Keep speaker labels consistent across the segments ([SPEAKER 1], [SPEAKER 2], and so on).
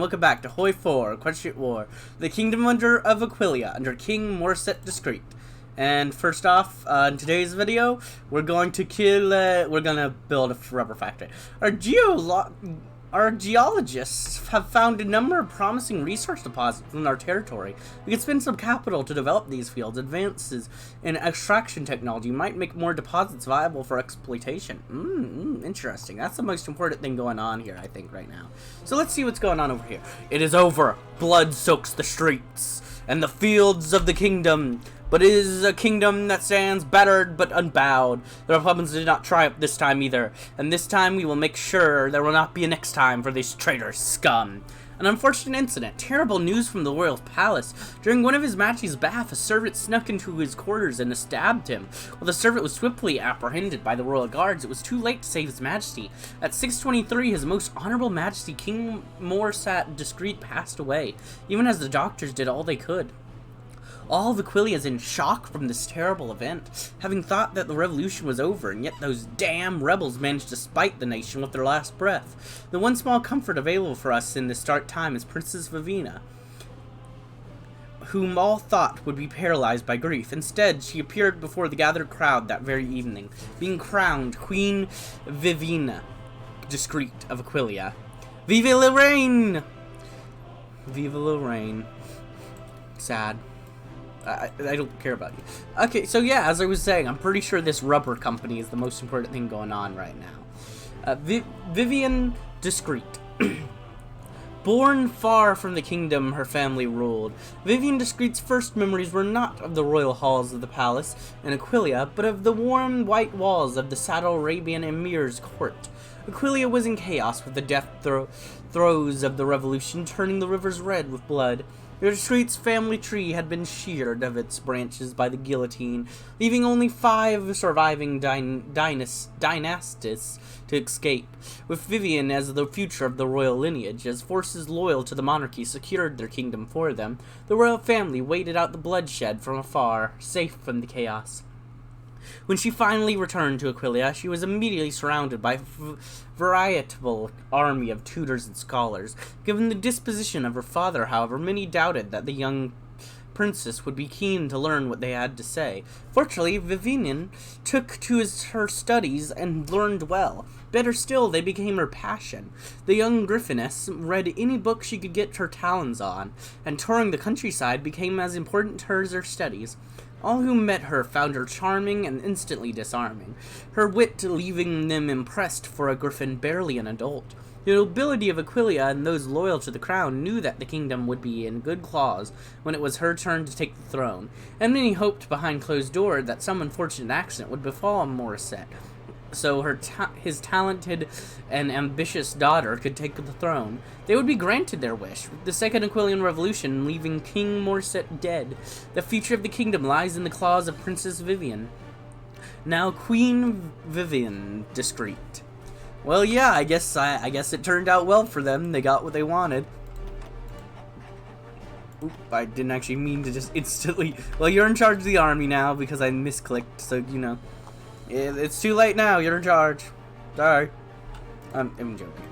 [SPEAKER 1] welcome back to Hoi 4, Equestria War, the Kingdom of Aquileia, under King Morset Discret. And first off, in today's video, we're going to build a rubber factory. Our geologists have found a number of promising resource deposits in our territory. We could spend some capital to develop these fields. Advances in extraction technology might make more deposits viable for exploitation. Interesting. That's the most important thing going on here, I think, right now. So let's see what's going on over here. It is over. Blood soaks the streets and the fields of the kingdom. But it is a kingdom that stands battered but unbowed. The Republicans did not triumph this time either, and this time we will make sure there will not be a next time for these traitor scum. An unfortunate incident. Terrible news from the royal palace. During one of his majesty's bath, a servant snuck into his quarters and stabbed him. While the servant was swiftly apprehended by the royal guards, it was too late to save his majesty. At 6:23, his most honorable majesty, King Morset Discret, passed away, even as the doctors did all they could. All of Aquileia is in shock from this terrible event, having thought that the revolution was over, and yet those damn rebels managed to spite the nation with their last breath. The one small comfort available for us in this dark time is Princess Vivienne, whom all thought would be paralyzed by grief. Instead, she appeared before the gathered crowd that very evening, being crowned Queen Vivienne Discret of Aquileia. Vive la reine! Vive la reine. Sad. I don't care about you. Okay, so yeah, as I was saying, I'm pretty sure this rubber company is the most important thing going on right now. Vivienne Discret. Born far from the kingdom her family ruled, Vivienne Discret's first memories were not of the royal halls of the palace in Aquileia, but of the warm white walls of the Saddle Arabian emir's court. Aquileia was in chaos with the death throes of the revolution, turning the rivers red with blood. The Discret's family tree had been sheared of its branches by the guillotine, leaving only 5 surviving dynasts to escape. With Vivienne as the future of the royal lineage, as forces loyal to the monarchy secured their kingdom for them, the royal family waited out the bloodshed from afar, safe from the chaos. When she finally returned to Aquileia, she was immediately surrounded by a veritable army of tutors and scholars. Given the disposition of her father, however, many doubted that the young princess would be keen to learn what they had to say. Fortunately, Vivienne took to her studies and learned well. Better still, they became her passion. The young Griffiness read any book she could get her talons on, and touring the countryside became as important to her as her studies. All who met her found her charming and instantly disarming, her wit leaving them impressed for a griffin barely an adult. The nobility of Aquileia and those loyal to the crown knew that the kingdom would be in good claws when it was her turn to take the throne, and many hoped behind closed doors that some unfortunate accident would befall Morset, so his talented and ambitious daughter could take the throne. They would be granted their wish, with the Second Aquilian Revolution leaving King Morset dead. The future of the kingdom lies in the claws of Princess Vivienne, now Queen Vivienne Discret. Well, yeah, I guess it turned out well for them. They got what they wanted. Oop, I didn't actually mean to just instantly... Well, you're in charge of the army now because I misclicked, so, you know. It's too late now. You're in charge. Sorry. I'm joking.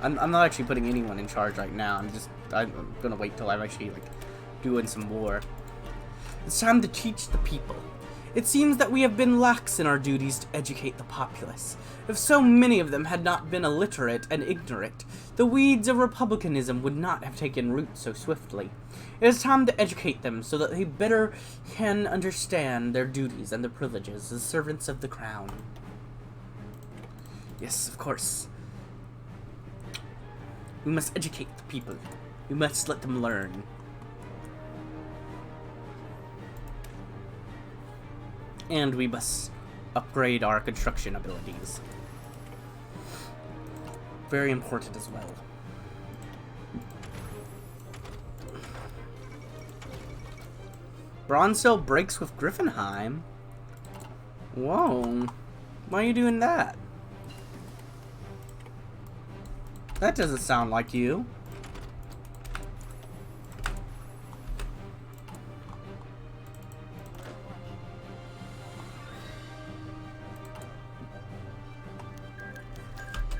[SPEAKER 1] I'm not actually putting anyone in charge right now. I'm gonna wait till I'm actually, like, doing some war. It's time to teach the people. It seems that we have been lax in our duties to educate the populace. If so many of them had not been illiterate and ignorant, the weeds of republicanism would not have taken root so swiftly. It is time to educate them so that they better can understand their duties and their privileges as servants of the crown. Yes, of course. We must educate the people. We must let them learn. And we must upgrade our construction abilities. Very important as well. Bronze cell breaks with Griffinheim. Whoa. Why are you doing that? That doesn't sound like you.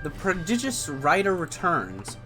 [SPEAKER 1] The prodigious writer returns.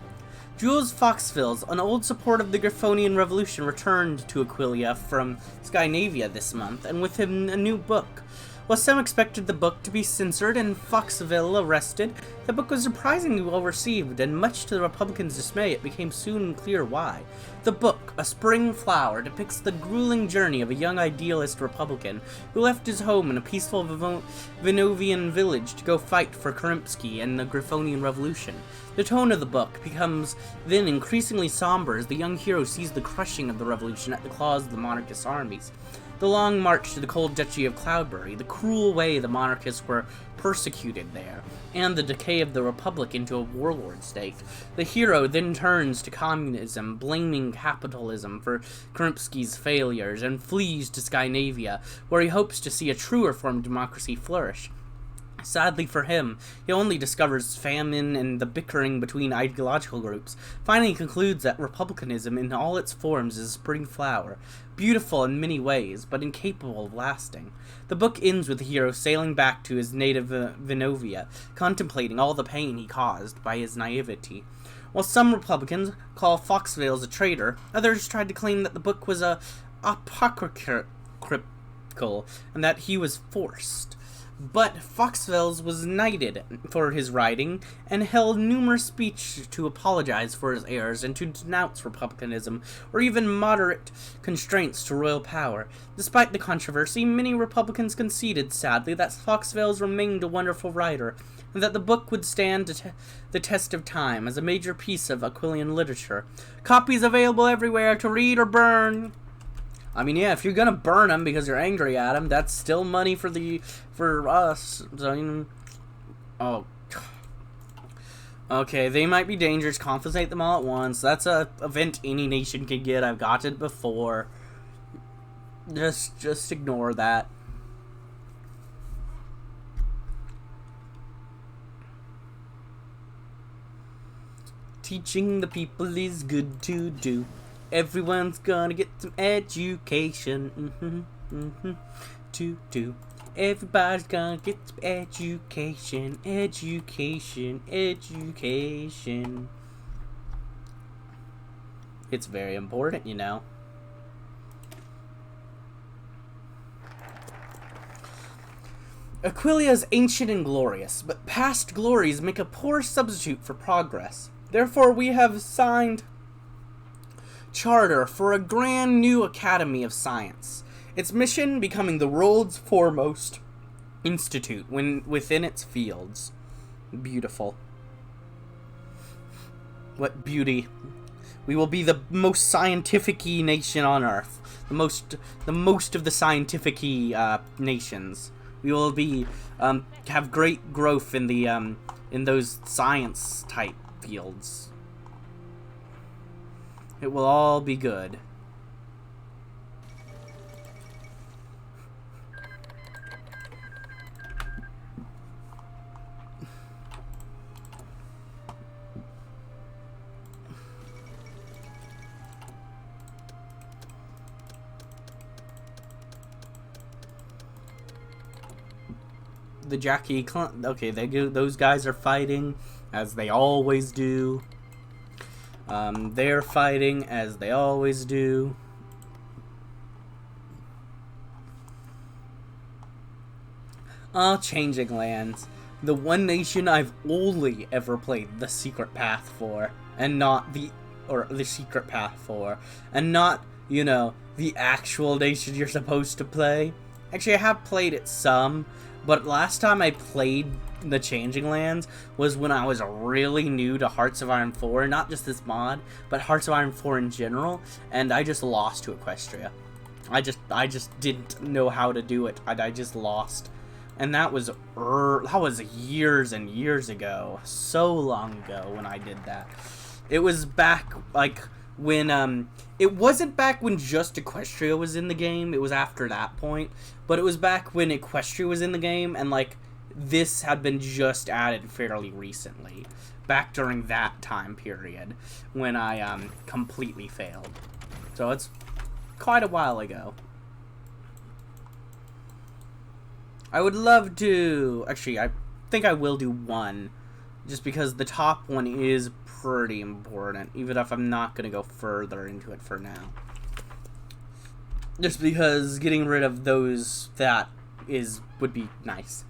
[SPEAKER 1] Jules Foxville's, an old support of the Griffonian Revolution, returned to Aquileia from Scandinavia this month, and with him a new book. While some expected the book to be censored and Foxville arrested, the book was surprisingly well received, and much to the Republicans' dismay, it became soon clear why. The book, A Spring Flower, depicts the grueling journey of a young idealist Republican who left his home in a peaceful Vinovian village to go fight for Kerensky and the Griffonian Revolution. The tone of the book becomes then increasingly somber as the young hero sees the crushing of the revolution at the claws of the monarchist armies. The long march to the cold duchy of Cloudberry, the cruel way the monarchists were persecuted there, and the decay of the republic into a warlord state. The hero then turns to communism, blaming capitalism for Kerensky's failures, and flees to Scandinavia, where he hopes to see a truer form of democracy flourish. Sadly for him, he only discovers famine and the bickering between ideological groups. Finally, he concludes that republicanism in all its forms is a spring flower, beautiful in many ways, but incapable of lasting. The book ends with the hero sailing back to his native Vinovia, contemplating all the pain he caused by his naivety. While some Republicans call Foxville a traitor, others tried to claim that the book was apocryphal and that he was forced. But Foxville was knighted for his writing and held numerous speeches to apologize for his errors and to denounce republicanism or even moderate constraints to royal power. Despite the controversy, many Republicans conceded, sadly, that Foxville remained a wonderful writer and that the book would stand the test of time as a major piece of Aquilian literature. Copies available everywhere to read or burn. I mean, yeah, if you're gonna burn them because you're angry at them, that's still money for us. So, oh, okay, they might be dangerous. Confiscate them all at once. That's a event any nation can get. I've got it before. Just ignore that. Teaching the people is good to do. Everyone's gonna get some education, Everybody's gonna get some education. It's very important, you know. Aquileia is ancient and glorious, but past glories make a poor substitute for progress. Therefore, we have signed charter for a grand new Academy of Science. Its mission becoming the world's foremost institute within its fields. Beautiful. What beauty. We will be the most scientific-y nation on Earth. The most of the scientific-y nations. We will be have great growth in the in those science type fields. It will all be good. The Jackie okay, those guys are fighting as they always do. They're fighting as they always do. Changing Lands. The one nation I've only ever played the secret path for, and not the secret path for, and not, you know, the actual nation you're supposed to play. Actually, I have played it some, but last time I played the Changing Lands was when I was really new to Hearts of Iron 4, not just this mod, but Hearts of Iron 4 in general, and I just lost to Equestria. I just didn't know how to do it. I just lost. And that was years and years ago. So long ago when I did that. It was back, like, when, it wasn't back when just Equestria was in the game. It was after that point. But it was back when Equestria was in the game, and, like, this had been just added fairly recently. Back during that time period, when I, completely failed. So it's quite a while ago. I would love to... Actually, I think I will do one. Just because the top one is pretty important, even if I'm not going to go further into it for now. Just because getting rid of those would be nice.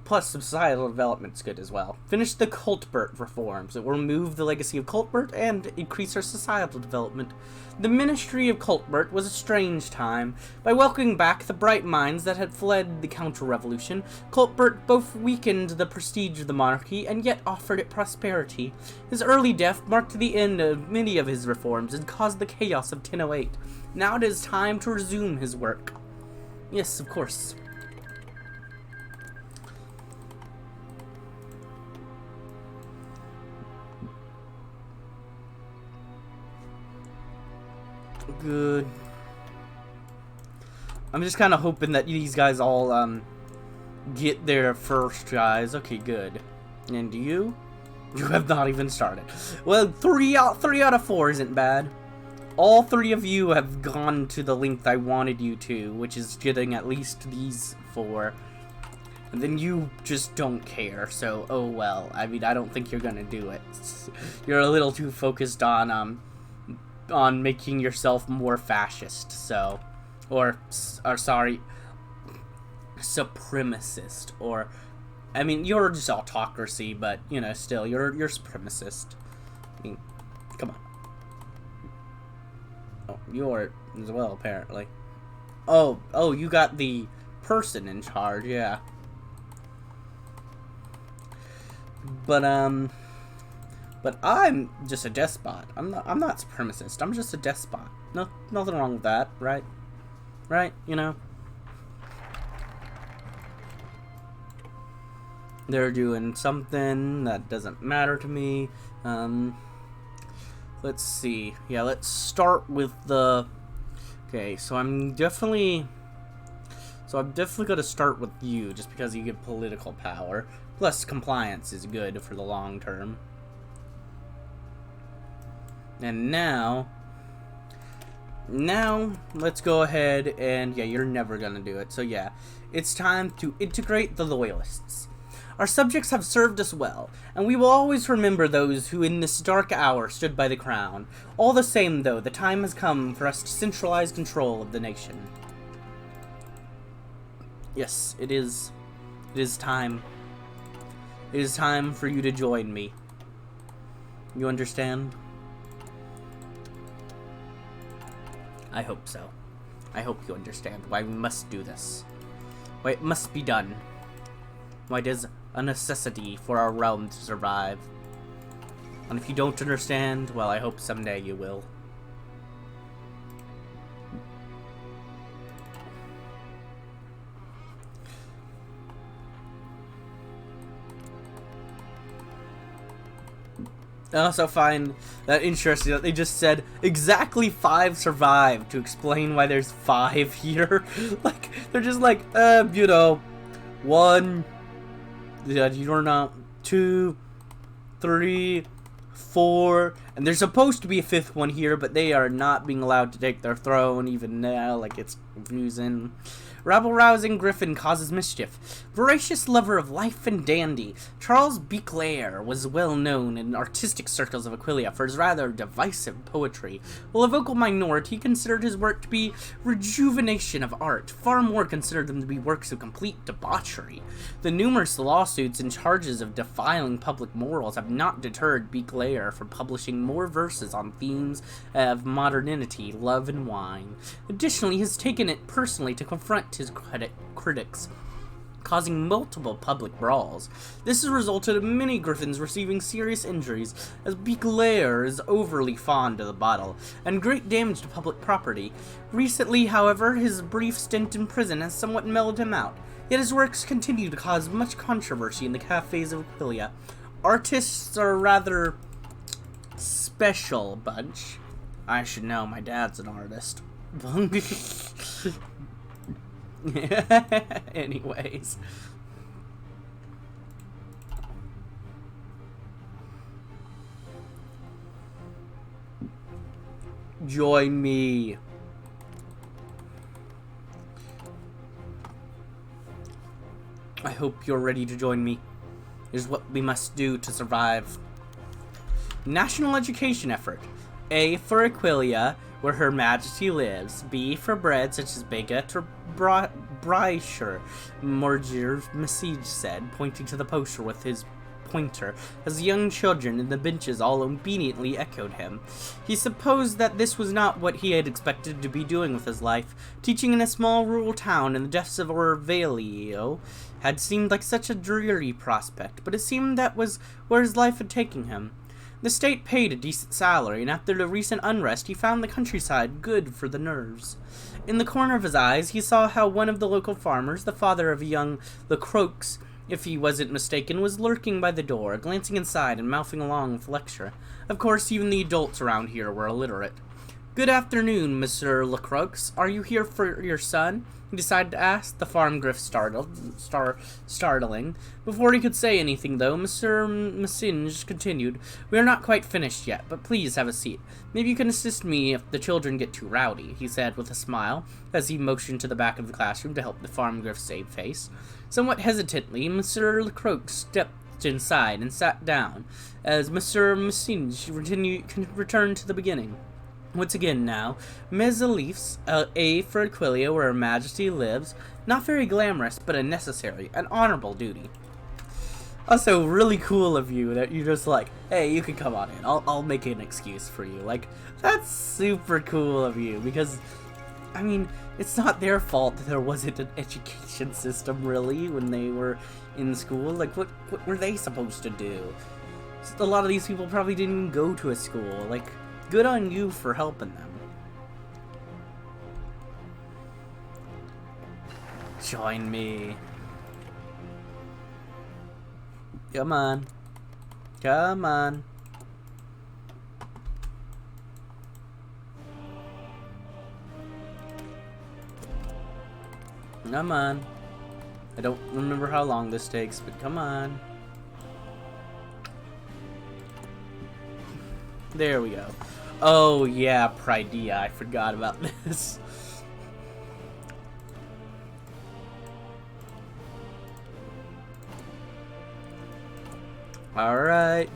[SPEAKER 1] Plus, societal development's good as well. Finish the Cultbert reforms. It will remove the legacy of Cultbert and increase our societal development. The Ministry of Cultbert was a strange time. By welcoming back the bright minds that had fled the counter-revolution, Cultbert both weakened the prestige of the monarchy and yet offered it prosperity. His early death marked the end of many of his reforms and caused the chaos of 1008. Now it is time to resume his work. Yes, of course. Good. I'm just kind of hoping that these guys all get there first, guys. Okay, good. And you have not even started. Well, 3 out of 4 isn't bad. All 3 of you have gone to the length I wanted you to, which is getting at least these 4. And then you just don't care, so oh well. I mean, I don't think you're gonna do it. You're a little too focused on making yourself more fascist, so, or sorry, supremacist, or, I mean, you're just autocracy, but, you know, still, you're supremacist. I mean, come on. Oh, you're as well, apparently. Oh, you got the person in charge, yeah. But I'm just a despot. I'm not supremacist. I'm just a despot. No, nothing wrong with that, right? Right, you know? They're doing something that doesn't matter to me. Let's see. Yeah, let's start with the... Okay, so I'm definitely going to start with you, just because you get political power. Plus, compliance is good for the long term. And now, let's go ahead and, yeah, you're never gonna do it. So yeah, it's time to integrate the loyalists. Our subjects have served us well, and we will always remember those who in this dark hour stood by the crown. All the same, though, the time has come for us to centralize control of the nation. Yes, it is. It is time. It is time for you to join me. You understand? I hope so. I hope you understand why we must do this. Why it must be done. Why it is a necessity for our realm to survive. And if you don't understand, well, I hope someday you will. I also find that interesting that they just said exactly 5 survived to explain why there's 5 here. Like, they're just like, you know, 1, you're not 2, 3, 4, and there's supposed to be a 5th one here, but they are not being allowed to take their throne even now. Like, it's confusing. Rabble-rousing griffin causes mischief. Voracious lover of life and dandy, Charles Baudelaire was well known in artistic circles of Aquileia for his rather divisive poetry. While a vocal minority considered his work to be rejuvenation of art, far more considered them to be works of complete debauchery. The numerous lawsuits and charges of defiling public morals have not deterred Baudelaire from publishing more verses on themes of modernity, love, and wine. Additionally, he has taken it personally to confront his critics, causing multiple public brawls. This has resulted in many griffins receiving serious injuries, as Baudelaire is overly fond of the bottle, and great damage to public property. Recently, however, his brief stint in prison has somewhat mellowed him out, yet his works continue to cause much controversy in the cafes of Aquileia. Artists are a rather special bunch. I should know, my dad's an artist. Anyways. Join me. I hope you're ready to join me. It is what we must do to survive. National education effort. A for Aquileia, where Her Majesty lives. B for bread, such as baguette or brioche, Morgier Message said, pointing to the poster with his pointer, as the young children in the benches all obediently echoed him. He supposed that this was not what he had expected to be doing with his life. Teaching in a small rural town in the depths of Orvalio had seemed like such a dreary prospect, but it seemed that was where his life had taken him. The state paid a decent salary, and after the recent unrest, he found the countryside good for the nerves. In the corner of his eyes, he saw how one of the local farmers, the father of a young Lecroix, if he wasn't mistaken, was lurking by the door, glancing inside and mouthing along with lecture. Of course, even the adults around here were illiterate. "Good afternoon, Monsieur Lecroix. Are you here for your son?" he decided to ask, the farm griff startling. Before he could say anything, though, Monsieur Message continued, "We are not quite finished yet, but please have a seat. Maybe you can assist me if the children get too rowdy," he said with a smile, as he motioned to the back of the classroom to help the farm griff save face. Somewhat hesitantly, Monsieur Lecroix stepped inside and sat down, as Monsieur Message returned to the beginning. Once again now, Mesalifs, A for Aquileia, where Her Majesty lives. Not very glamorous, but a necessary, an honorable duty. Also, really cool of you that you're just like, hey, you can come on in. I'll make an excuse for you. Like, that's super cool of you, because, I mean, it's not their fault that there wasn't an education system, really, when they were in school. Like, what were they supposed to do? A lot of these people probably didn't even go to a school. Like, good on you for helping them. Join me. Come on. Come on. Come on. I don't remember how long this takes, but come on. There we go. Oh yeah, Pridea, I forgot about this. Alright,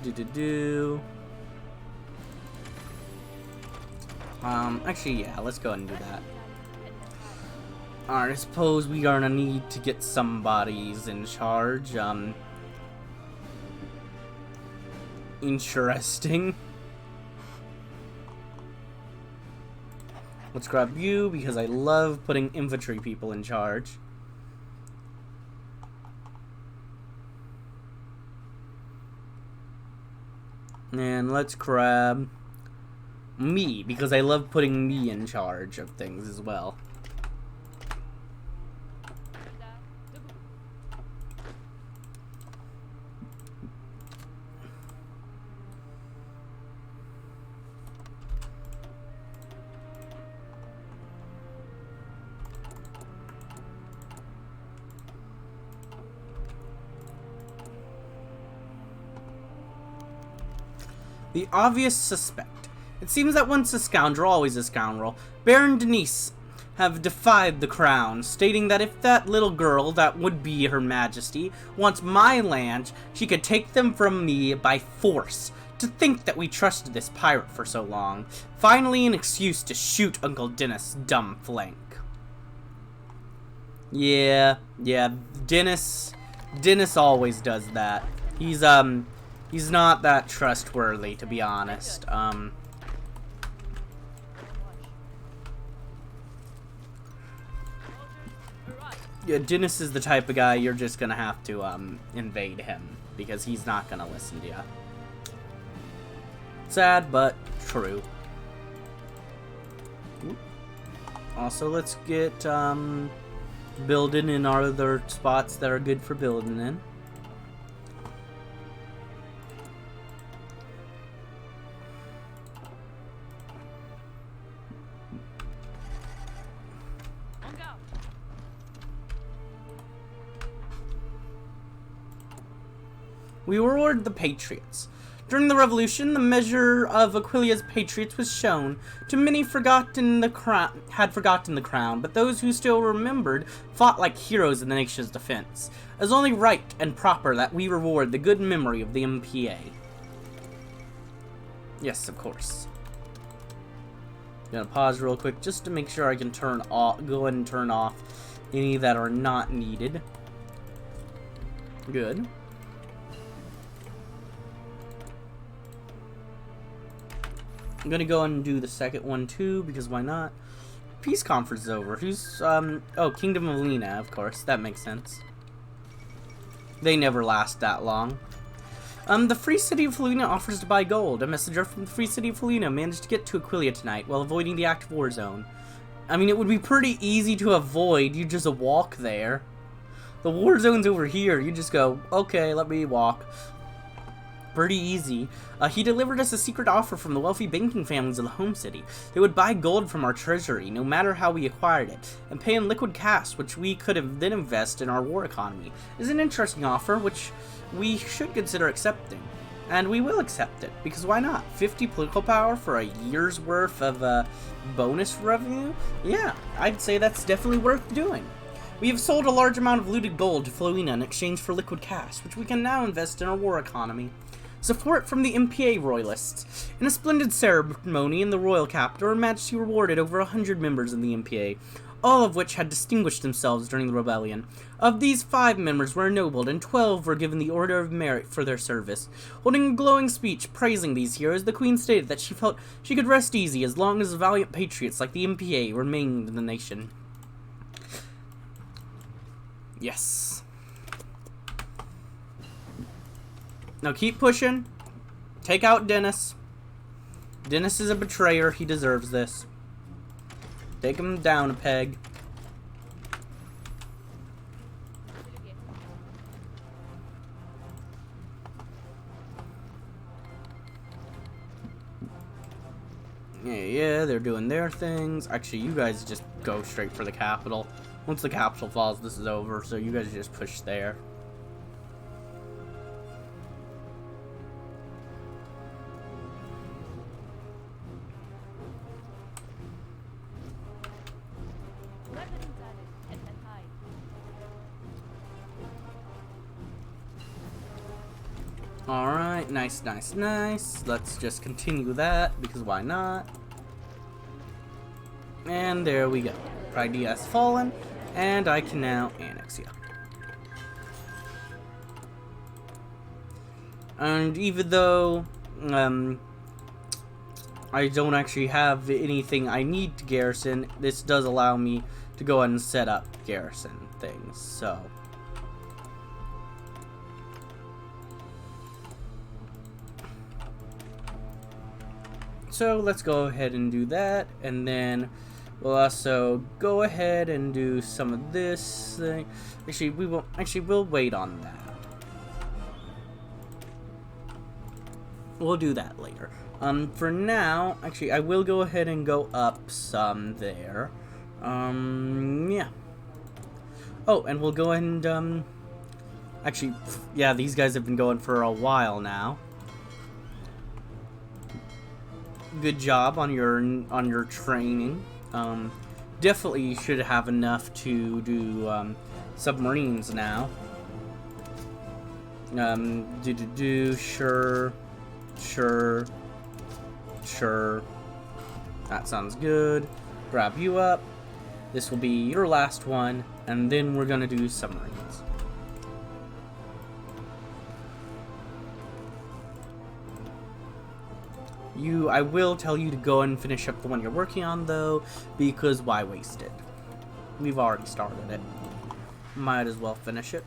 [SPEAKER 1] actually, yeah, let's go ahead and do that. Alright, I suppose we are gonna need to get somebody's in charge, interesting. Let's grab you, because I love putting infantry people in charge. And let's grab me, because I love putting me in charge of things as well. The obvious suspect. It seems that once a scoundrel, always a scoundrel. Baron Denise have defied the crown, stating that if that little girl, that would be Her Majesty, wants my land, she could take them from me by force. To think that we trusted this pirate for so long. Finally, an excuse to shoot Uncle Dennis' dumb flank. Yeah, Dennis always does that. He's not that trustworthy, to be honest. Yeah, Dennis is the type of guy you're just gonna have to, invade him, because he's not gonna listen to you. Sad, but true. Also, let's get, building in our other spots that are good for building in. We reward the patriots. During the revolution, the measure of Aquileia's patriots was shown. Too many had forgotten the crown, but those who still remembered fought like heroes in the nation's defense. It is only right and proper that we reward the good memory of the MPA. Yes, of course. Gonna pause real quick just to make sure I can turn off, go ahead and turn off any that are not needed. Good. I'm gonna go and do the second one too, because why not? Peace conference is over. Who's, oh, Kingdom of Lena, of course. That makes sense. They never last that long. The Free City of Felina offers to buy gold. A messenger from the Free City of Felina managed to get to Aquileia tonight while avoiding the active war zone. I mean, it would be pretty easy to avoid. You just walk there. The war zone's over here. You just go, okay, let me walk. Pretty easy. He delivered us a secret offer from the wealthy banking families of the home city. They would buy gold from our treasury, no matter how we acquired it, and pay in liquid cash, which we could have then invest in our war economy. It's an interesting offer, which we should consider accepting. And we will accept it, because why not? 50 political power for a year's worth of bonus revenue? Yeah, I'd say that's definitely worth doing. We have sold a large amount of looted gold to Felina in exchange for liquid cash, which we can now invest in our war economy. Support from the MPA royalists. In a splendid ceremony in the royal capital, Her Majesty rewarded over 100 members of the MPA, all of which had distinguished themselves during the rebellion. Of these, 5 members were ennobled, and 12 were given the Order of Merit for their service. Holding a glowing speech praising these heroes, the Queen stated that she felt she could rest easy as long as valiant patriots like the MPA remained in the nation. Yes. Now keep pushing. Take out Dennis. Dennis is a betrayer. He deserves this. Take him down a peg. Yeah, they're doing their things. Actually, you guys just go straight for the capital. Once the capital falls, this is over, so you guys just push there. Alright, nice, nice, nice. Let's just continue that, because why not? And there we go. Pride has fallen, and I can now annex you. And even though, I don't actually have anything I need to garrison, this does allow me to go ahead and set up garrison things, so... So let's go ahead and do that, and then we'll also go ahead and do some of this thing. Actually, we won't. Actually, we'll wait on that. We'll do that later. For now, actually, I will go ahead and go up some there. Yeah. Oh, and we'll go ahead and actually, yeah, these guys have been going for a while now. Good job on your training. Definitely should have enough to do submarines now. Sure. That sounds good. Grab you up. This will be your last one, and then we're gonna do submarines. I will tell you to go and finish up the one you're working on, though, because why waste it? We've already started it. Might as well finish it.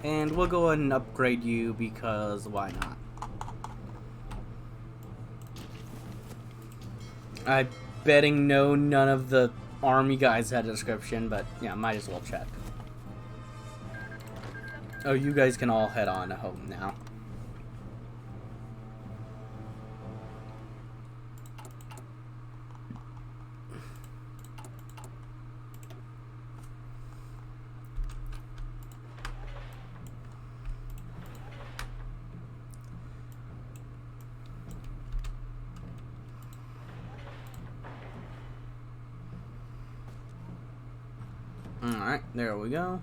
[SPEAKER 1] And we'll go ahead and upgrade you, because why not? I'm betting none of the army guys had a description, but yeah, might as well check. Oh, you guys can all head on home now. Alright, there we go.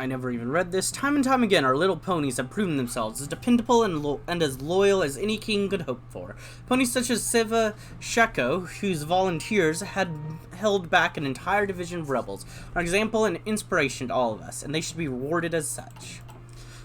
[SPEAKER 1] I never even read this. Time and time again, our little ponies have proven themselves as dependable and as loyal as any king could hope for. Ponies such as Siva Sheko, whose volunteers had held back an entire division of rebels, are an example and inspiration to all of us, and they should be rewarded as such.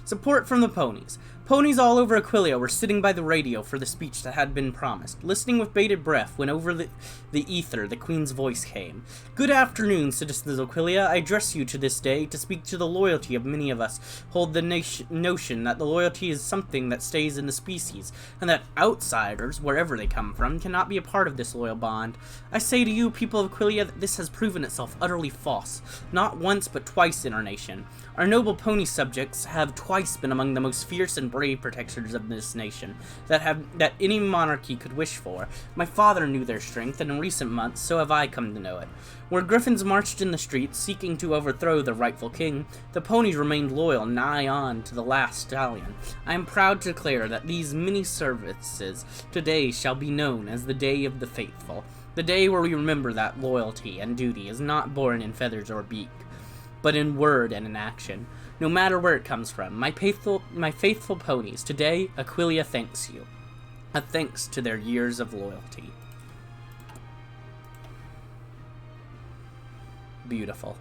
[SPEAKER 1] Support from the ponies. Ponies all over Aquileia were sitting by the radio for the speech that had been promised, listening with bated breath when over the ether the Queen's voice came. Good afternoon, citizens of Aquileia. I address you to this day to speak to the loyalty of many of us hold the notion that the loyalty is something that stays in the species, and that outsiders, wherever they come from, cannot be a part of this loyal bond. I say to you, people of Aquileia, that this has proven itself utterly false, not once but twice in our nation. Our noble pony subjects have twice been among the most fierce and brave protectors of this nation that any monarchy could wish for. My father knew their strength, and in recent months, so have I come to know it. Where griffins marched in the streets, seeking to overthrow the rightful king, the ponies remained loyal nigh on to the last stallion. I am proud to declare that these many services today shall be known as the Day of the Faithful, the day where we remember that loyalty and duty is not born in feathers or beak, but in word and in action. No matter where it comes from, my faithful ponies, today Aquileia thanks you. A thanks to their years of loyalty. Beautiful.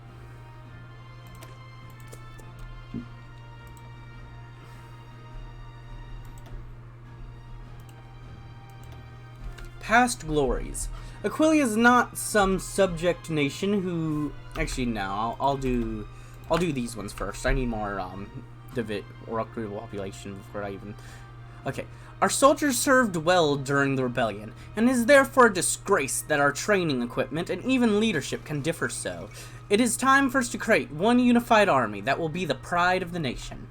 [SPEAKER 1] Past glories. Aquileia is not some subject nation who... Actually, no. I'll do these ones first. I need more recruitable population before I even... Okay. Our soldiers served well during the rebellion, and it is therefore a disgrace that our training equipment and even leadership can differ so. It is time for us to create one unified army that will be the pride of the nation.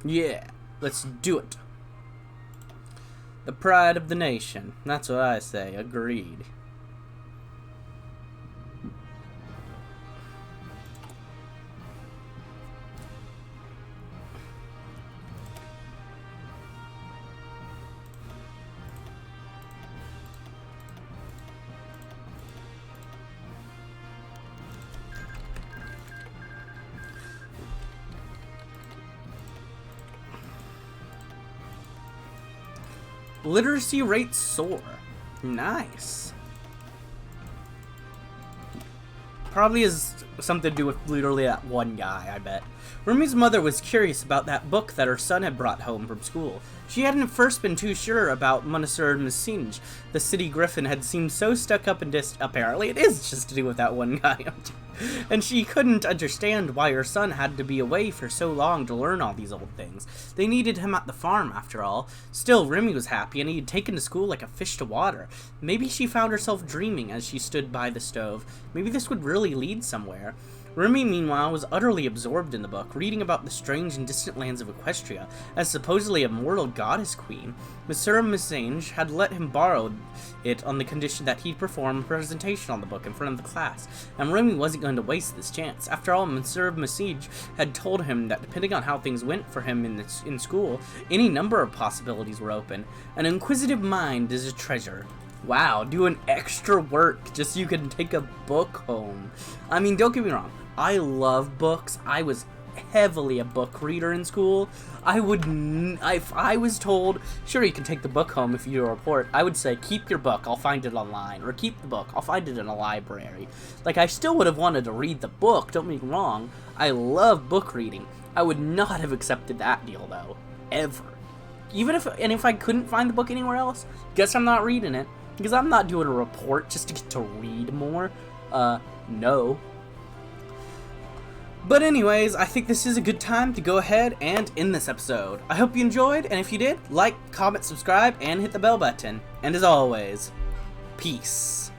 [SPEAKER 1] Yeah, let's do it. The pride of the nation. That's what I say. Agreed. Literacy rates soar. Nice. Probably has something to do with literally that one guy, I bet. Rumi's mother was curious about that book that her son had brought home from school. She hadn't at first been too sure about Monsieur Messinge. The city griffin had seemed so stuck up and apparently it is just to do with that one guy. And she couldn't understand why her son had to be away for so long to learn all these old things. They needed him at the farm, after all. Still, Remy was happy, and he had taken to school like a fish to water. Maybe she found herself dreaming as she stood by the stove. Maybe this would really lead somewhere. Remy, meanwhile, was utterly absorbed in the book, reading about the strange and distant lands of Equestria, as supposedly a mortal goddess queen. Monsieur Messinge had let him borrow it on the condition that he'd perform a presentation on the book in front of the class, and Remy wasn't going to waste this chance. After all, Monsieur Messinge had told him that depending on how things went for him in school, any number of possibilities were open. An inquisitive mind is a treasure. Wow, doing extra work just so you can take a book home. I mean, don't get me wrong. I love books. I was heavily a book reader in school. If I was told, sure, you can take the book home if you do a report, I would say, keep your book, I'll find it online. Or keep the book, I'll find it in a library. Like, I still would have wanted to read the book, don't get me wrong. I love book reading. I would not have accepted that deal, though. Ever. If I couldn't find the book anywhere else, guess I'm not reading it. Because I'm not doing a report just to get to read more. No. But anyways, I think this is a good time to go ahead and end this episode. I hope you enjoyed, and if you did, like, comment, subscribe, and hit the bell button. And as always, peace.